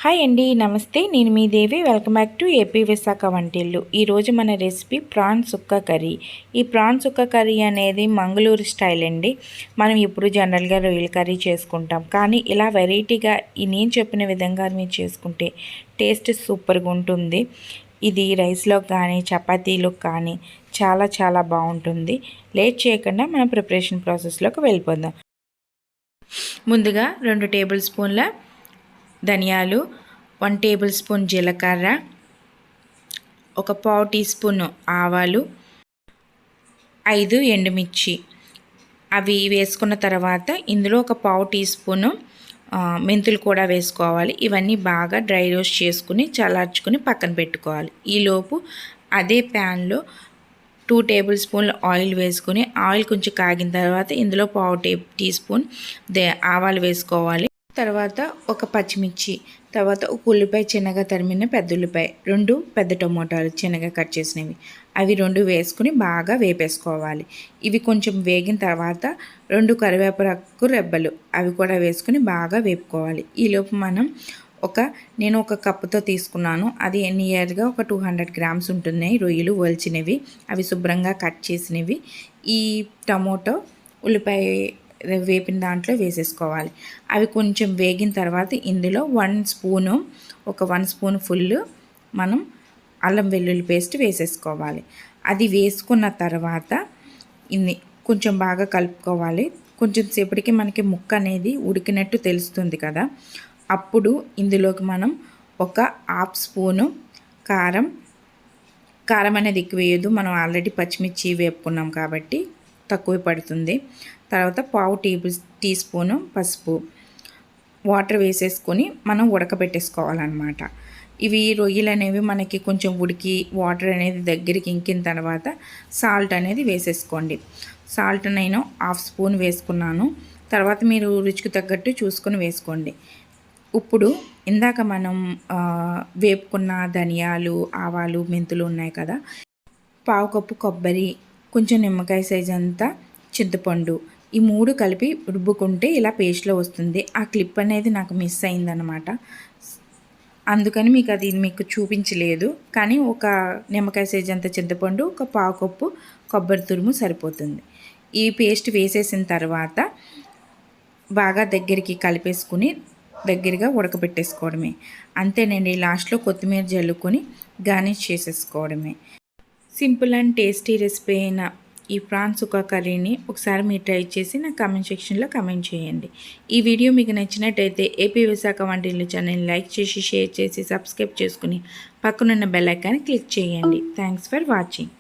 Hi అండి, నమస్తే. నేను మీ Devi. Welcome back to AP Visakha Vantillu. ఈరోజు మన రెసిపీ ప్రాన్ సుక్క కర్రీ. ఈ ప్రాన్ సుక్క కర్రీ అనేది మంగళూరు స్టైల్ అండి. మనం ఇప్పుడు జనరల్గా రొయ్యల కర్రీ చేసుకుంటాం, కానీ ఇలా వెరైటీగా నేను చెప్పిన విధంగా మీరు చేసుకుంటే టేస్ట్ సూపర్గా ఉంటుంది. ఇది రైస్లో కానీ చపాతీలకు కానీ చాలా చాలా బాగుంటుంది. లేట్ చేయకుండా మనం ప్రిపరేషన్ ప్రాసెస్లోకి వెళ్ళిపోదాం. ముందుగా 2 టేబుల్ స్పూన్ల ధనియాలు, 1 టేబుల్ స్పూన్ జీలకర్ర, ఒక పావు టీ స్పూన్ ఆవాలు, 5 ఎండుమిర్చి అవి వేసుకున్న తర్వాత ఇందులో ఒక పావు టీ స్పూను మెంతులు కూడా వేసుకోవాలి. ఇవన్నీ బాగా డ్రై రోస్ట్ చేసుకుని చల్లార్చుకుని పక్కన పెట్టుకోవాలి. ఈలోపు అదే ప్యాన్లో 2 టేబుల్ స్పూన్ల ఆయిల్ వేసుకుని ఆయిల్ కొంచెం కాగిన తర్వాత ఇందులో పావు టీ స్పూన్ ఆవాలు వేసుకోవాలి. తర్వాత ఒక పచ్చిమిర్చి, తర్వాత ఒక ఉల్లిపాయ చిన్నగా తరిమిన పెద్ద ఉల్లిపాయ, 2 పెద్ద టమోటాలు చిన్నగా కట్ చేసినవి, అవి 2 వేసుకుని బాగా వేపేసుకోవాలి. ఇవి కొంచెం వేగిన తర్వాత 2 కరివేపాకు రెబ్బలు అవి కూడా వేసుకుని బాగా వేపుకోవాలి. ఈలోపు మనం నేను ఒక కప్పుతో తీసుకున్నాను. అది నియర్గా ఒక 200 గ్రామ్స్ ఉంటున్నాయి రొయ్యలు ఒలిచినవి, అవి శుభ్రంగా కట్ చేసినవి. ఈ టమోటో ఉల్లిపాయ వేపిన దాంట్లో వేసేసుకోవాలి. అవి కొంచెం వేగిన తర్వాత ఇందులో 1 స్పూన్ ఫుల్ మనం అల్లం వెల్లుల్లి పేస్ట్ వేసేసుకోవాలి. అది వేసుకున్న తర్వాత ఇన్ని కొంచెం బాగా కలుపుకోవాలి. కొంచెం సేపటికి మనకి ముక్క అనేది ఉడికినట్టు తెలుస్తుంది కదా, అప్పుడు ఇందులోకి మనం ఒక 1/2 స్పూను కారం అనేది ఎక్కువ వేయదు, మనం ఆల్రెడీ పచ్చిమిర్చి వేపుకున్నాం కాబట్టి తక్కువ పడుతుంది. తర్వాత పావు టీ స్పూను పసుపు, వాటర్ వేసేసుకొని మనం ఉడకబెట్టేసుకోవాలన్నమాట. ఇవి రొయ్యలు అనేవి మనకి కొంచెం ఉడికి వాటర్ అనేది దగ్గరికి ఇంకిన తర్వాత సాల్ట్ అనేది వేసేసుకోండి. సాల్ట్ నేను 1/2 స్పూన్ వేసుకున్నాను. తర్వాత మీరు రుచికి తగ్గట్టు చూసుకొని వేసుకోండి. ఇప్పుడు ఇందాక మనం వేపుకున్న ధనియాలు, ఆవాలు, మెంతులు ఉన్నాయి కదా, పావు కప్పు కొబ్బరి, కొంచెం నిమ్మకాయ సైజ్ అంతా చింతపండు, ఈ 3 కలిపి రుబ్బుకుంటే ఇలా పేస్ట్లో వస్తుంది. ఆ క్లిప్ అనేది నాకు మిస్ అయిందనమాట, అందుకని మీకు చూపించలేదు. కానీ ఒక నిమ్మకాయ సైజ్ అంత చింతపండు, ఒక పావు కప్పు కొబ్బరి తురుము సరిపోతుంది. ఈ పేస్ట్ వేసేసిన తర్వాత బాగా దగ్గరికి కలిపేసుకుని దగ్గరగా ఉడకబెట్టేసుకోవడమే. అంతేనండి. లాస్ట్లో కొత్తిమీర జల్లుకొని గార్నిష్ చేసేసుకోవడమే. సింపుల్ అండ్ టేస్టీ రెసిపీ అయిన ఈ ప్రాన్ సుక్క కర్రీని ఒకసారి మీరు ట్రై చేసి నా కామెంట్ సెక్షన్లో కామెంట్ చేయండి. ఈ వీడియో మీకు నచ్చినట్టయితే ఏపీ విశాఖ వంటిల్లు ఛానల్ని లైక్ చేసి, షేర్ చేసి, సబ్స్క్రైబ్ చేసుకుని పక్కనున్న బెల్ ఐకాన్ని క్లిక్ చేయండి. Thanks for watching.